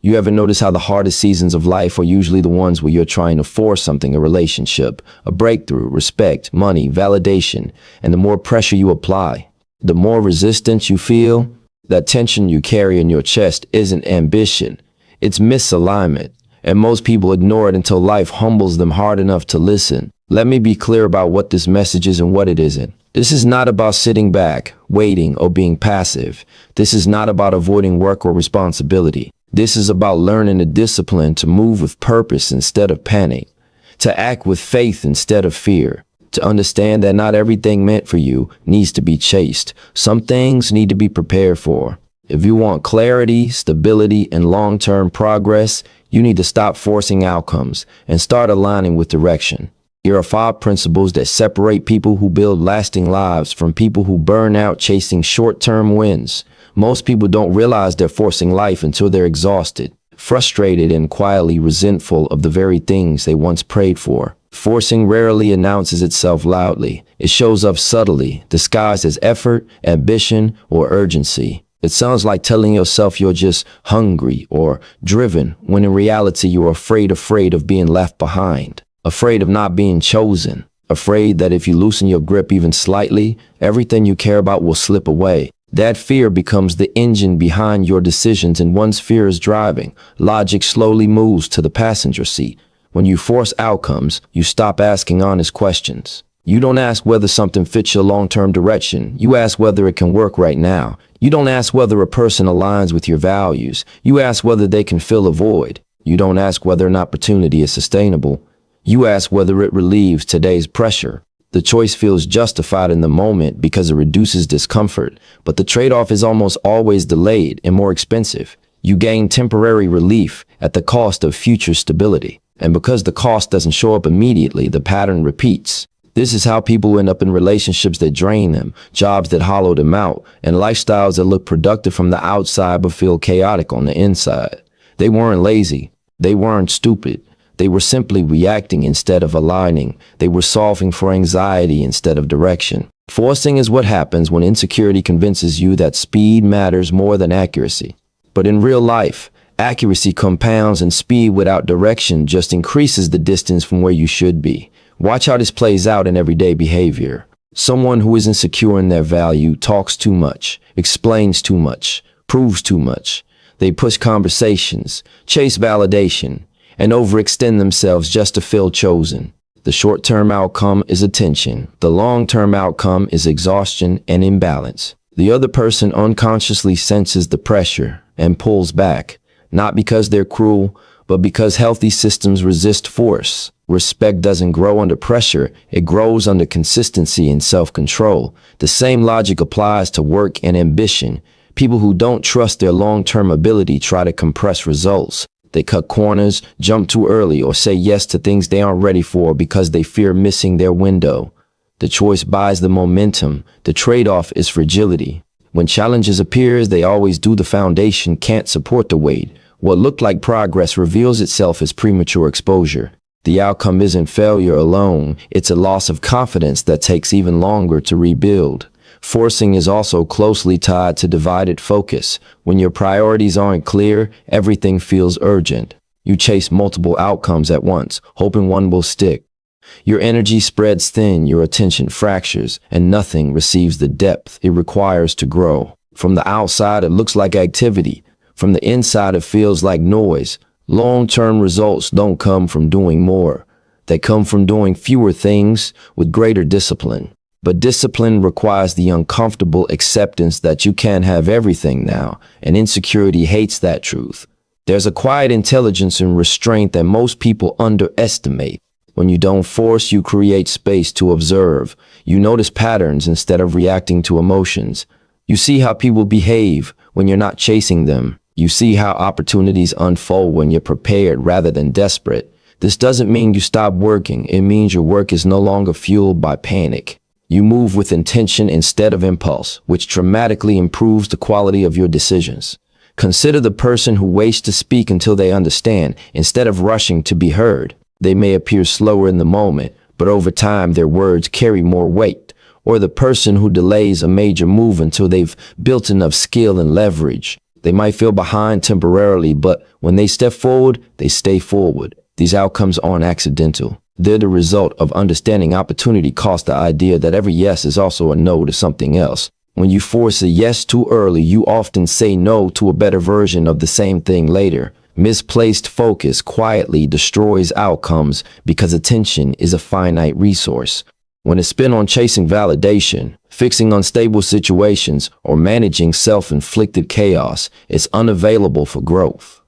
You ever notice how the hardest seasons of life are usually the ones where you're trying to force something, a relationship, a breakthrough, respect, money, validation, and the more pressure you apply, the more resistance you feel? That tension you carry in your chest isn't ambition, it's misalignment, and most people ignore it until life humbles them hard enough to listen. Let me be clear about what this message is and what it isn't. This is not about sitting back, waiting, or being passive. This is not about avoiding work or responsibility. This is about learning the discipline to move with purpose instead of panic, to act with faith instead of fear, to understand that not everything meant for you needs to be chased. Some things need to be prepared for. If you want clarity, stability, and long-term progress, you need to stop forcing outcomes and start aligning with direction. Here are 5 principles that separate people who build lasting lives from people who burn out chasing short-term wins. Most people don't realize they're forcing life until they're exhausted, frustrated, and quietly resentful of the very things they once prayed for. Forcing rarely announces itself loudly. It shows up subtly, disguised as effort, ambition, or urgency. It sounds like telling yourself you're just hungry or driven, when in reality you're afraid of being left behind, afraid of not being chosen, afraid that if you loosen your grip even slightly, everything you care about will slip away. That fear becomes the engine behind your decisions, and once fear is driving, logic slowly moves to the passenger seat. When you force outcomes, you stop asking honest questions. You don't ask whether something fits your long-term direction. You ask whether it can work right now. You don't ask whether a person aligns with your values. You ask whether they can fill a void. You don't ask whether an opportunity is sustainable. You ask whether it relieves today's pressure. The choice feels justified in the moment because it reduces discomfort, but the trade-off is almost always delayed and more expensive. You gain temporary relief at the cost of future stability. And because the cost doesn't show up immediately, the pattern repeats. This is how people end up in relationships that drain them, jobs that hollow them out, and lifestyles that look productive from the outside but feel chaotic on the inside. They weren't lazy. They weren't stupid. They were simply reacting instead of aligning. They were solving for anxiety instead of direction. Forcing is what happens when insecurity convinces you that speed matters more than accuracy. But in real life, accuracy compounds, and speed without direction just increases the distance from where you should be. Watch how this plays out in everyday behavior. Someone who isn't secure in their value talks too much, explains too much, proves too much. They push conversations, chase validation, and overextend themselves just to feel chosen. The short-term outcome is attention. The long-term outcome is exhaustion and imbalance. The other person unconsciously senses the pressure and pulls back, not because they're cruel, but because healthy systems resist force. Respect doesn't grow under pressure, it grows under consistency and self-control. The same logic applies to work and ambition. People who don't trust their long-term ability try to compress results. They cut corners, jump too early, or say yes to things they aren't ready for because they fear missing their window. The choice buys the momentum. The trade-off is fragility. When challenges appear, they always do. The foundation can't support the weight. What looked like progress reveals itself as premature exposure. The outcome isn't failure alone. It's a loss of confidence that takes even longer to rebuild. Forcing is also closely tied to divided focus. When your priorities aren't clear, everything feels urgent. You chase multiple outcomes at once, hoping one will stick. Your energy spreads thin, your attention fractures, and nothing receives the depth it requires to grow. From the outside, it looks like activity. From the inside, it feels like noise. Long-term results don't come from doing more. They come from doing fewer things with greater discipline. But discipline requires the uncomfortable acceptance that you can't have everything now, and insecurity hates that truth. There's a quiet intelligence and restraint that most people underestimate. When you don't force, you create space to observe. You notice patterns instead of reacting to emotions. You see how people behave when you're not chasing them. You see how opportunities unfold when you're prepared rather than desperate. This doesn't mean you stop working. It means your work is no longer fueled by panic. You move with intention instead of impulse, which dramatically improves the quality of your decisions. Consider the person who waits to speak until they understand, instead of rushing to be heard. They may appear slower in the moment, but over time their words carry more weight. Or the person who delays a major move until they've built enough skill and leverage. They might feel behind temporarily, but When they step forward, they stay forward. These outcomes aren't accidental. They're the result of understanding opportunity cost, the idea that every yes is also a no to something else. When you force a yes too early, you often say no to a better version of the same thing later. Misplaced focus quietly destroys outcomes because attention is a finite resource. When it's spent on chasing validation, fixing unstable situations, or managing self-inflicted chaos, it's unavailable for growth.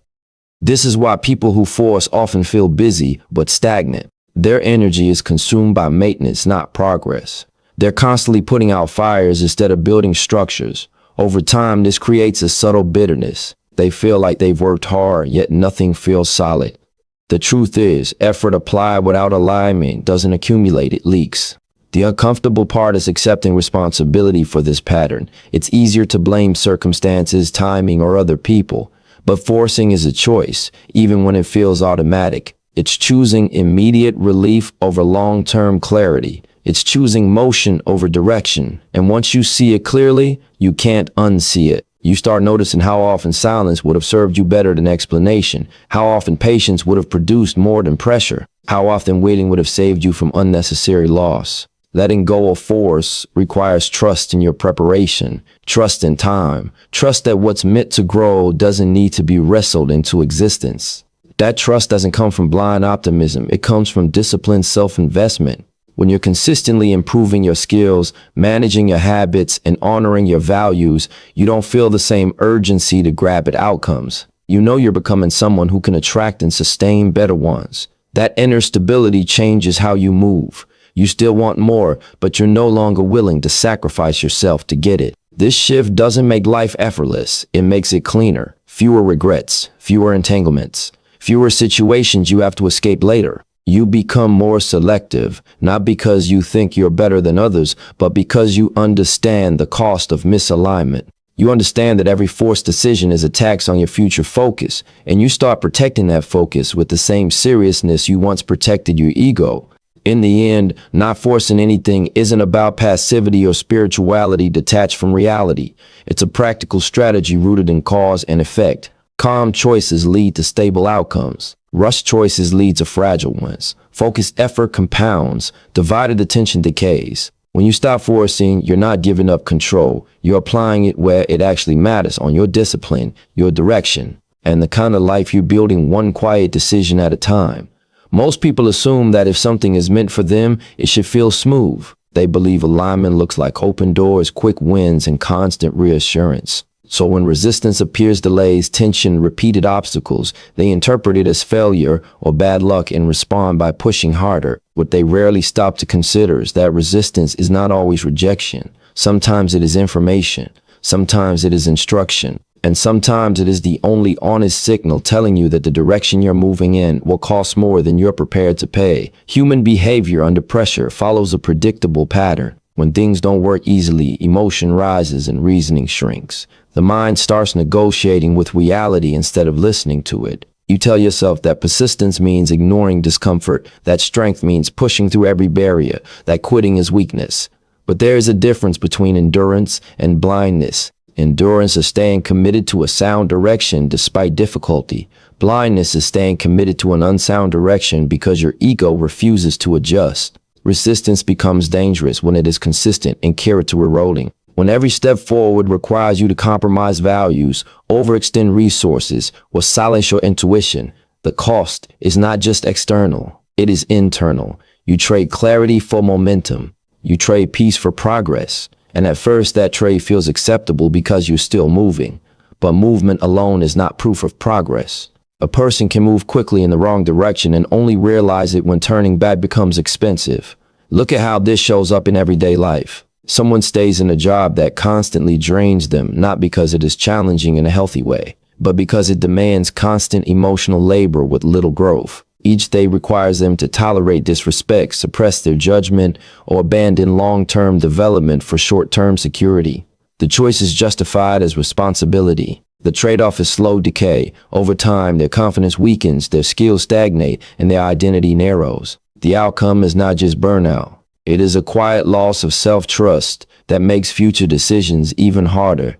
This is why people who force often feel busy but stagnant. Their energy is consumed by maintenance, not progress. They're constantly putting out fires instead of building structures. Over time, this creates a subtle bitterness. They feel like they've worked hard, yet nothing feels solid. The truth is, effort applied without alignment doesn't accumulate, it leaks. The uncomfortable part is accepting responsibility for this pattern. It's easier to blame circumstances, timing, or other people. But forcing is a choice, even when it feels automatic. It's choosing immediate relief over long-term clarity. It's choosing motion over direction. And once you see it clearly, you can't unsee it. You start noticing how often silence would have served you better than explanation, how often patience would have produced more than pressure, how often waiting would have saved you from unnecessary loss. Letting go of force requires trust in your preparation, trust in time, trust that what's meant to grow doesn't need to be wrestled into existence. That trust doesn't come from blind optimism. It comes from disciplined self-investment. When you're consistently improving your skills, managing your habits, and honoring your values, you don't feel the same urgency to grab at outcomes. You know you're becoming someone who can attract and sustain better ones. That inner stability changes how you move. You still want more, but you're no longer willing to sacrifice yourself to get it. This shift doesn't make life effortless. It makes it cleaner. Fewer regrets, fewer entanglements, fewer situations you have to escape later. You become more selective, not because you think you're better than others, but because you understand the cost of misalignment. You understand that every forced decision is a tax on your future focus, and you start protecting that focus with the same seriousness you once protected your ego. In the end, not forcing anything isn't about passivity or spirituality detached from reality. It's a practical strategy rooted in cause and effect. Calm choices lead to stable outcomes. Rushed choices lead to fragile ones. Focused effort compounds. Divided attention decays. When you stop forcing, you're not giving up control. You're applying it where it actually matters, on your discipline, your direction, and the kind of life you're building one quiet decision at a time. Most people assume that if something is meant for them, it should feel smooth. They believe alignment looks like open doors, quick wins, and constant reassurance. So when resistance appears, delays, tension, repeated obstacles, they interpret it as failure or bad luck and respond by pushing harder. What they rarely stop to consider is that resistance is not always rejection. Sometimes it is information. Sometimes it is instruction. And sometimes it is the only honest signal telling you that the direction you're moving in will cost more than you're prepared to pay. Human behavior under pressure follows a predictable pattern. When things don't work easily, emotion rises and reasoning shrinks. The mind starts negotiating with reality instead of listening to it. You tell yourself that persistence means ignoring discomfort, that strength means pushing through every barrier, that quitting is weakness. But there is a difference between endurance and blindness. Endurance is staying committed to a sound direction despite difficulty. Blindness is staying committed to an unsound direction because your ego refuses to adjust. Resistance becomes dangerous when it is consistent and character eroding. When every step forward requires you to compromise values, overextend resources, or silence your intuition, the cost is not just external, it is internal. You trade clarity for momentum. You trade peace for progress. And at first that trade feels acceptable because you're still moving. But movement alone is not proof of progress. A person can move quickly in the wrong direction and only realize it when turning back becomes expensive. Look at how this shows up in everyday life. Someone stays in a job that constantly drains them, not because it is challenging in a healthy way, but because it demands constant emotional labor with little growth. Each day requires them to tolerate disrespect, suppress their judgment, or abandon long-term development for short-term security. The choice is justified as responsibility. The trade-off is slow decay. Over time, their confidence weakens, their skills stagnate, and their identity narrows. The outcome is not just burnout. It is a quiet loss of self-trust that makes future decisions even harder.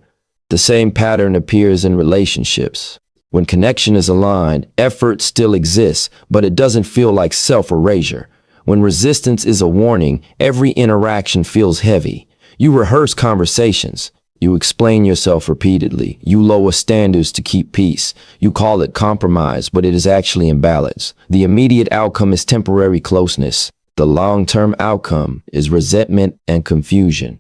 The same pattern appears in relationships. When connection is aligned, effort still exists, but it doesn't feel like self-erasure. When resistance is a warning, every interaction feels heavy. You rehearse conversations. You explain yourself repeatedly. You lower standards to keep peace. You call it compromise, but it is actually imbalance. The immediate outcome is temporary closeness. The long-term outcome is resentment and confusion.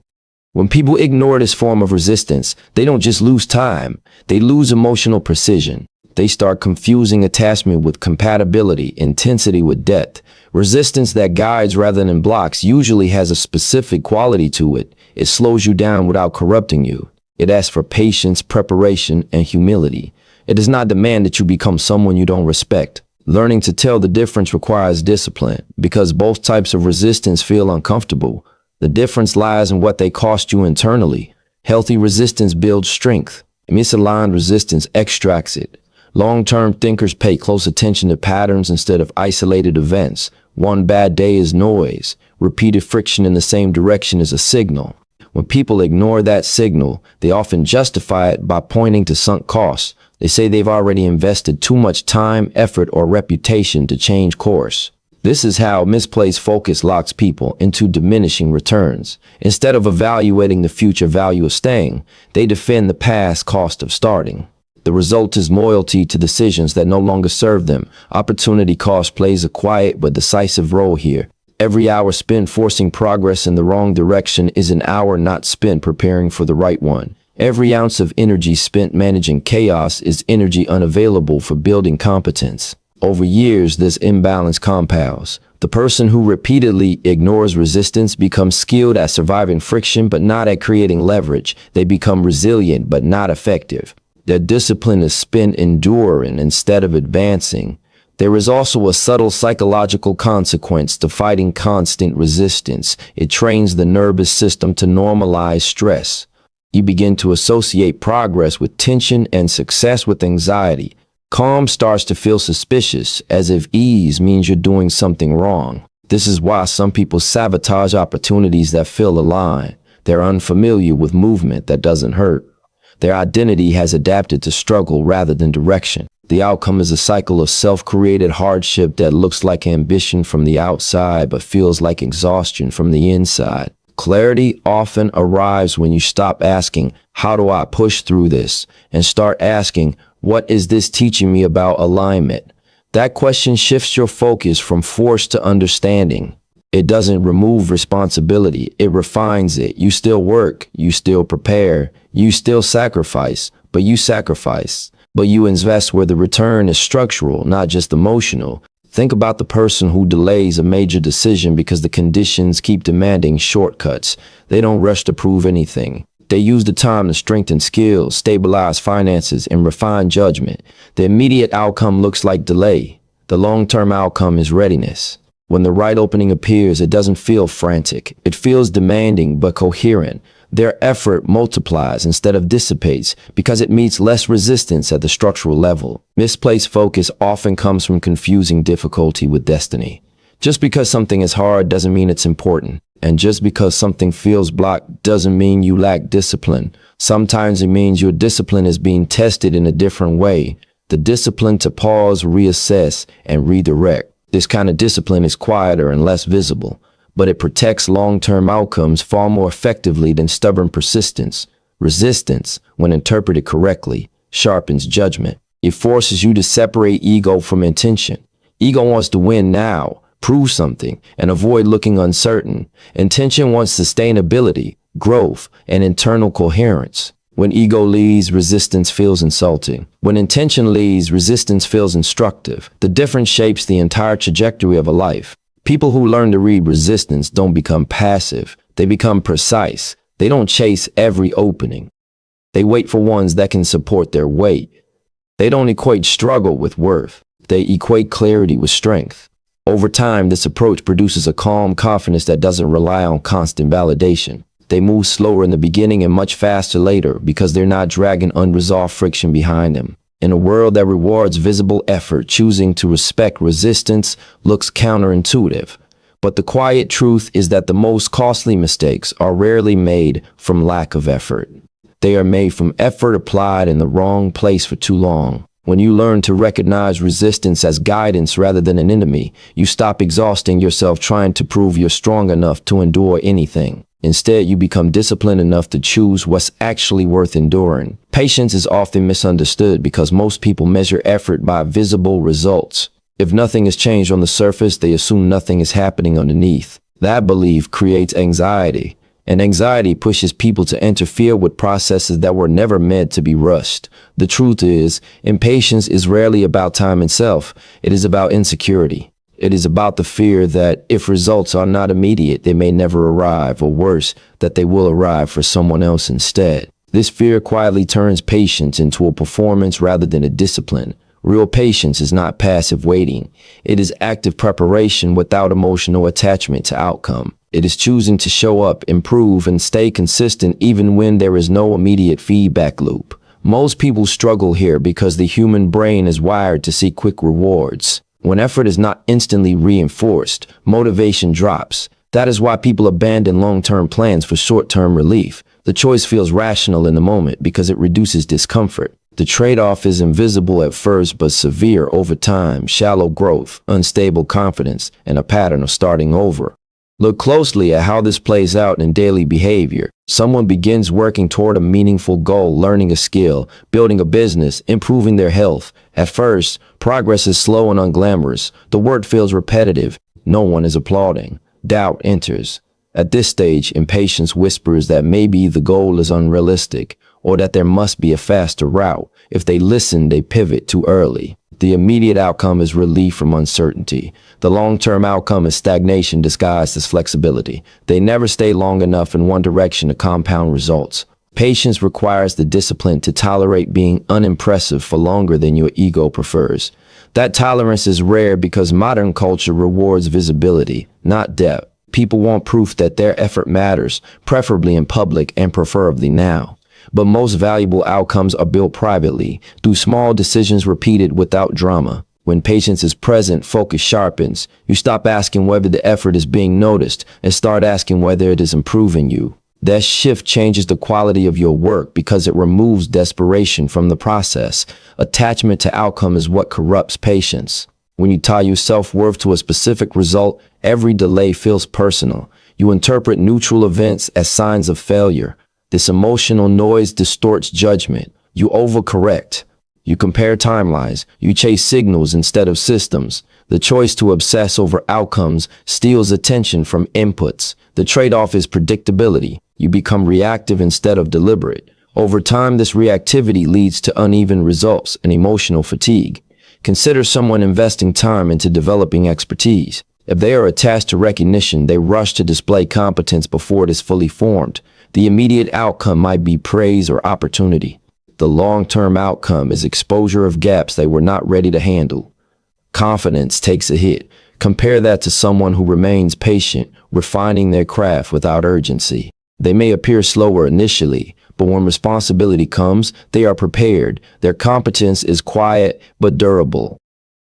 When people ignore this form of resistance, they don't just lose time, they lose emotional precision. They start confusing attachment with compatibility, intensity with depth. Resistance that guides rather than blocks usually has a specific quality to it. It slows you down without corrupting you. It asks for patience, preparation, and humility. It does not demand that you become someone you don't respect. Learning to tell the difference requires discipline, because both types of resistance feel uncomfortable. The difference lies in what they cost you internally. Healthy resistance builds strength. Misaligned resistance extracts it. Long-term thinkers pay close attention to patterns instead of isolated events. One bad day is noise. Repeated friction in the same direction is a signal. When people ignore that signal, they often justify it by pointing to sunk costs. They say they've already invested too much time, effort, or reputation to change course. This is how misplaced focus locks people into diminishing returns. Instead of evaluating the future value of staying, they defend the past cost of starting. The result is loyalty to decisions that no longer serve them. Opportunity cost plays a quiet but decisive role here. Every hour spent forcing progress in the wrong direction is an hour not spent preparing for the right one. Every ounce of energy spent managing chaos is energy unavailable for building competence. Over years, this imbalance compounds. The person who repeatedly ignores resistance becomes skilled at surviving friction but not at creating leverage. They become resilient but not effective. Their discipline is spent enduring instead of advancing. There is also a subtle psychological consequence to fighting constant resistance. It trains the nervous system to normalize stress. You begin to associate progress with tension and success with anxiety. Calm starts to feel suspicious, as if ease means you're doing something wrong. This is why some people sabotage opportunities that feel aligned. They're unfamiliar with movement that doesn't hurt. Their identity has adapted to struggle rather than direction. The outcome is a cycle of self-created hardship that looks like ambition from the outside but feels like exhaustion from the inside. Clarity often arrives when you stop asking, "How do I push through this?" and start asking, "What is this teaching me about alignment?" That question shifts your focus from force to understanding. It doesn't remove responsibility, it refines it. You still work, you still prepare, you still sacrifice, but you invest where the return is structural, not just emotional. Think about the person who delays a major decision because the conditions keep demanding shortcuts. They don't rush to prove anything. They use the time to strengthen skills, stabilize finances, and refine judgment. The immediate outcome looks like delay. The long-term outcome is readiness. When the right opening appears, it doesn't feel frantic. It feels demanding but coherent. Their effort multiplies instead of dissipates because it meets less resistance at the structural level. Misplaced focus often comes from confusing difficulty with destiny. Just because something is hard doesn't mean it's important. And just because something feels blocked doesn't mean you lack discipline. Sometimes it means your discipline is being tested in a different way. The discipline to pause, reassess, and redirect. This kind of discipline is quieter and less visible, but it protects long-term outcomes far more effectively than stubborn persistence. Resistance, when interpreted correctly, sharpens judgment. It forces you to separate ego from intention. Ego wants to win now, prove something, and avoid looking uncertain. Intention wants sustainability, growth, and internal coherence. When ego leads, resistance feels insulting. When intention leads, resistance feels instructive. The difference shapes the entire trajectory of a life. People who learn to read resistance don't become passive. They become precise. They don't chase every opening. They wait for ones that can support their weight. They don't equate struggle with worth. They equate clarity with strength. Over time, this approach produces a calm confidence that doesn't rely on constant validation. They move slower in the beginning and much faster later because they're not dragging unresolved friction behind them. In a world that rewards visible effort, choosing to respect resistance looks counterintuitive. But the quiet truth is that the most costly mistakes are rarely made from lack of effort. They are made from effort applied in the wrong place for too long. When you learn to recognize resistance as guidance rather than an enemy, you stop exhausting yourself trying to prove you're strong enough to endure anything. Instead, you become disciplined enough to choose what's actually worth enduring. Patience is often misunderstood because most people measure effort by visible results. If nothing has changed on the surface, they assume nothing is happening underneath. That belief creates anxiety, and anxiety pushes people to interfere with processes that were never meant to be rushed. The truth is, impatience is rarely about time itself. It is about insecurity. It is about the fear that if results are not immediate, they may never arrive, or worse, that they will arrive for someone else instead. This fear quietly turns patience into a performance rather than a discipline. Real patience is not passive waiting. It is active preparation without emotional attachment to outcome. It is choosing to show up, improve, and stay consistent even when there is no immediate feedback loop. Most people struggle here because the human brain is wired to seek quick rewards. When effort is not instantly reinforced, motivation drops. That is why people abandon long-term plans for short-term relief. The choice feels rational in the moment because it reduces discomfort. The trade-off is invisible at first but severe over time: shallow growth, unstable confidence, and a pattern of starting over. Look closely at how this plays out in daily behavior. Someone begins working toward a meaningful goal, learning a skill, building a business, improving their health. At first, progress is slow and unglamorous. The work feels repetitive. No one is applauding. Doubt enters. At this stage, impatience whispers that maybe the goal is unrealistic, or that there must be a faster route. If they listen, they pivot too early. The immediate outcome is relief from uncertainty. The long-term outcome is stagnation disguised as flexibility. They never stay long enough in one direction to compound results. Patience requires the discipline to tolerate being unimpressive for longer than your ego prefers. That tolerance is rare because modern culture rewards visibility, not depth. People want proof that their effort matters, preferably in public and preferably now. But most valuable outcomes are built privately, through small decisions repeated without drama. When patience is present, focus sharpens. You stop asking whether the effort is being noticed and start asking whether it is improving you. That shift changes the quality of your work because it removes desperation from the process. Attachment to outcome is what corrupts patience. When you tie your self-worth to a specific result, every delay feels personal. You interpret neutral events as signs of failure. This emotional noise distorts judgment. You overcorrect. You compare timelines. You chase signals instead of systems. The choice to obsess over outcomes steals attention from inputs. The trade-off is predictability. You become reactive instead of deliberate. Over time, this reactivity leads to uneven results and emotional fatigue. Consider someone investing time into developing expertise. If they are attached to recognition, they rush to display competence before it is fully formed. The immediate outcome might be praise or opportunity. The long-term outcome is exposure of gaps they were not ready to handle. Confidence takes a hit. Compare that to someone who remains patient, refining their craft without urgency. They may appear slower initially, but when responsibility comes, they are prepared. Their competence is quiet but durable.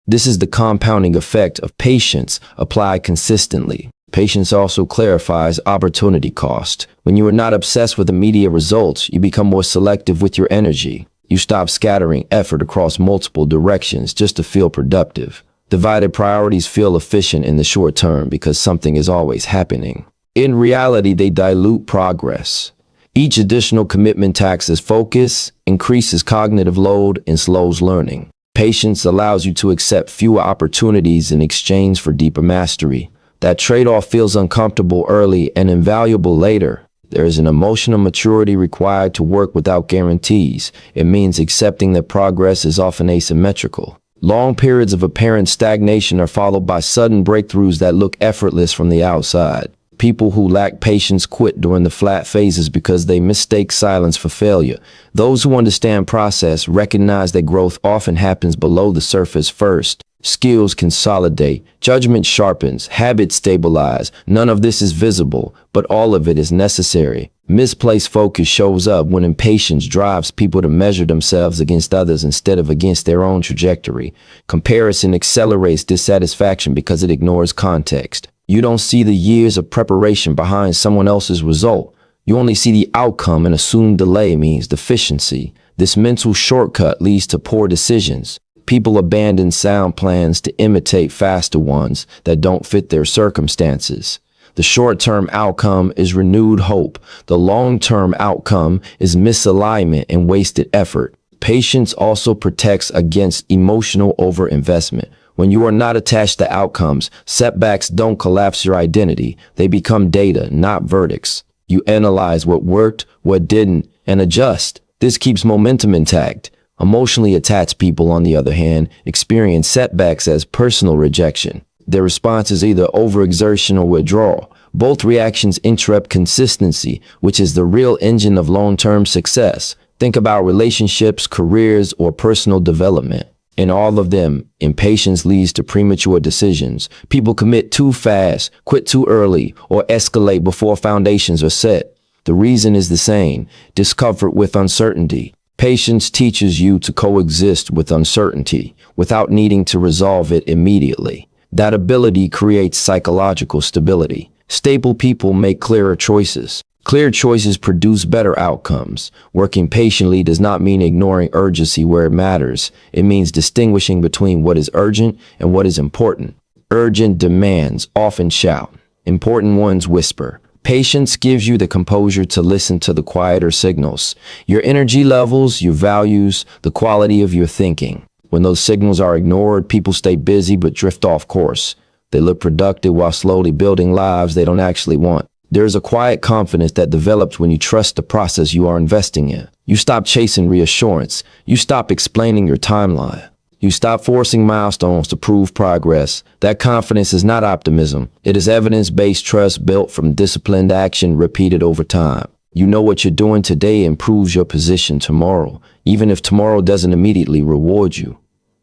This is the compounding effect of patience applied consistently. Patience also clarifies opportunity cost. When you are not obsessed with immediate results, you become more selective with your energy. You stop scattering effort across multiple directions just to feel productive. Divided priorities feel efficient in the short term because something is always happening. In reality, they dilute progress. Each additional commitment taxes focus, increases cognitive load, and slows learning. Patience allows you to accept fewer opportunities in exchange for deeper mastery. That trade-off feels uncomfortable early and invaluable later. There is an emotional maturity required to work without guarantees. It means accepting that progress is often asymmetrical. Long periods of apparent stagnation are followed by sudden breakthroughs that look effortless from the outside. People who lack patience quit during the flat phases because they mistake silence for failure. Those who understand process recognize that growth often happens below the surface first. Skills consolidate, judgment sharpens, habits stabilize. None of this is visible, but all of it is necessary. Misplaced focus shows up when impatience drives people to measure themselves against others instead of against their own trajectory. Comparison accelerates dissatisfaction because it ignores context. You don't see the years of preparation behind someone else's result. You only see the outcome and assume delay means deficiency. This mental shortcut leads to poor decisions. People abandon sound plans to imitate faster ones that don't fit their circumstances. The short-term outcome is renewed hope. The long-term outcome is misalignment and wasted effort. Patience also protects against emotional overinvestment. When you are not attached to outcomes, setbacks don't collapse your identity. They become data, not verdicts. You analyze what worked, what didn't, and adjust. This keeps momentum intact. Emotionally attached people, on the other hand, experience setbacks as personal rejection. Their response is either overexertion or withdrawal. Both reactions interrupt consistency, which is the real engine of long-term success. Think about relationships, careers, or personal development. In all of them, impatience leads to premature decisions. People commit too fast, quit too early, or escalate before foundations are set. The reason is the same: discomfort with uncertainty. Patience teaches you to coexist with uncertainty without needing to resolve it immediately. That ability creates psychological stability. Stable people make clearer choices. Clear choices produce better outcomes. Working patiently does not mean ignoring urgency where it matters. It means distinguishing between what is urgent and what is important. Urgent demands often shout. Important ones whisper. Patience gives you the composure to listen to the quieter signals. Your energy levels, your values, the quality of your thinking. When those signals are ignored, people stay busy but drift off course. They look productive while slowly building lives they don't actually want. There is a quiet confidence that develops when you trust the process you are investing in. You stop chasing reassurance. You stop explaining your timeline. You stop forcing milestones to prove progress. That confidence is not optimism. It is evidence-based trust built from disciplined action repeated over time. You know what you're doing today improves your position tomorrow, even if tomorrow doesn't immediately reward you.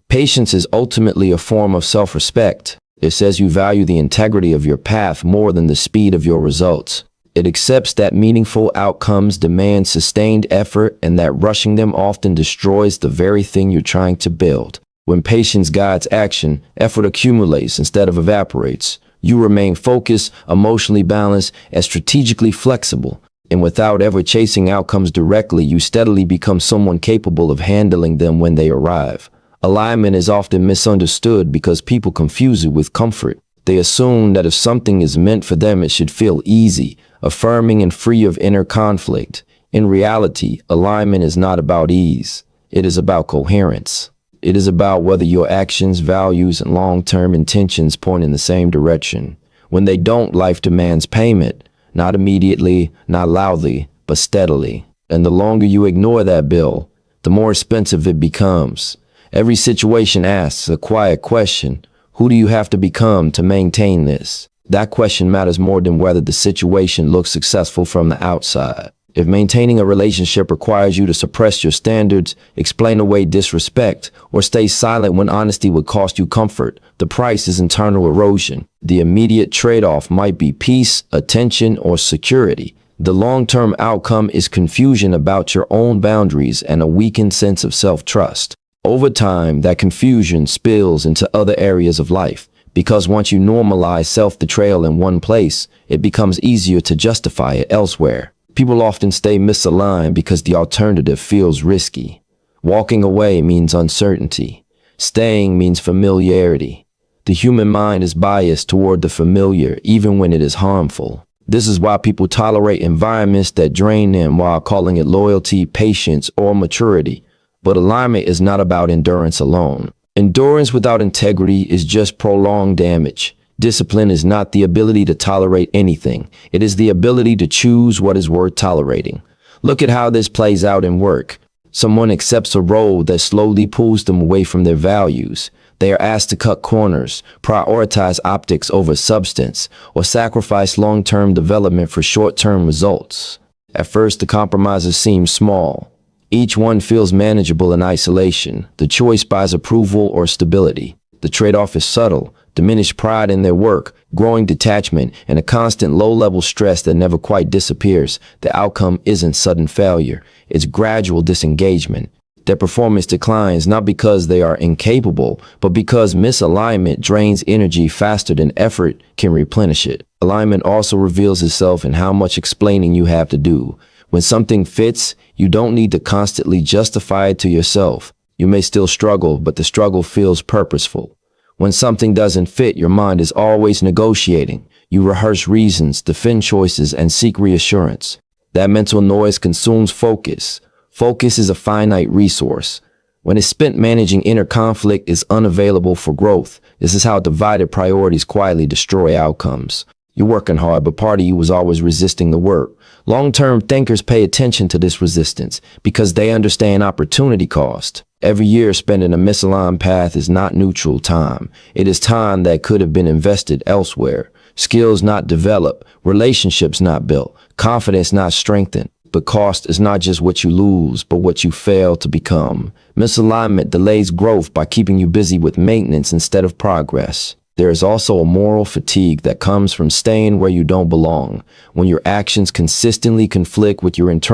Patience is ultimately a form of self-respect. It says you value the integrity of your path more than the speed of your results. It accepts that meaningful outcomes demand sustained effort and that rushing them often destroys the very thing you're trying to build. When patience guides action, effort accumulates instead of evaporates. You remain focused, emotionally balanced, and strategically flexible. And without ever chasing outcomes directly, you steadily become someone capable of handling them when they arrive. Alignment is often misunderstood because people confuse it with comfort. They assume that if something is meant for them, it should feel easy, affirming, and free of inner conflict. In reality, alignment is not about ease. It is about coherence. It is about whether your actions, values, and long-term intentions point in the same direction. When they don't, life demands payment, not immediately, not loudly, but steadily. And the longer you ignore that bill, the more expensive it becomes. Every situation asks a quiet question: who do you have to become to maintain this? That question matters more than whether the situation looks successful from the outside. If maintaining a relationship requires you to suppress your standards, explain away disrespect, or stay silent when honesty would cost you comfort, the price is internal erosion. The immediate trade-off might be peace, attention, or security. The long-term outcome is confusion about your own boundaries and a weakened sense of self-trust. Over time, that confusion spills into other areas of life, because once you normalize self-betrayal in one place, it becomes easier to justify it elsewhere. People often stay misaligned because the alternative feels risky. Walking away means uncertainty. Staying means familiarity. The human mind is biased toward the familiar, even when it is harmful. This is why people tolerate environments that drain them while calling it loyalty, patience, or maturity. But alignment is not about endurance alone. Endurance without integrity is just prolonged damage. Discipline is not the ability to tolerate anything. It is the ability to choose what is worth tolerating. Look at how this plays out in work. Someone accepts a role that slowly pulls them away from their values. They are asked to cut corners, prioritize optics over substance, or sacrifice long-term development for short-term results. At first, the compromises seem small. Each one feels manageable in isolation. The choice buys approval or stability. The trade-off is subtle: diminished pride in their work, growing detachment, and a constant low-level stress that never quite disappears. The outcome isn't sudden failure. It's gradual disengagement. Their performance declines not because they are incapable, but because misalignment drains energy faster than effort can replenish it. Alignment also reveals itself in how much explaining you have to do. When something fits, you don't need to constantly justify it to yourself. You may still struggle, but the struggle feels purposeful. When something doesn't fit, your mind is always negotiating. You rehearse reasons, defend choices, and seek reassurance. That mental noise consumes focus. Focus is a finite resource. When it's spent managing inner conflict, it's unavailable for growth. This is how divided priorities quietly destroy outcomes. You're working hard, but part of you was always resisting the work. Long-term thinkers pay attention to this resistance because they understand opportunity cost. Every year spent in a misaligned path is not neutral time. It is time that could have been invested elsewhere. Skills not developed, relationships not built, confidence not strengthened. But cost is not just what you lose, but what you fail to become. Misalignment delays growth by keeping you busy with maintenance instead of progress. There is also a moral fatigue that comes from staying where you don't belong. When your actions consistently conflict with your internal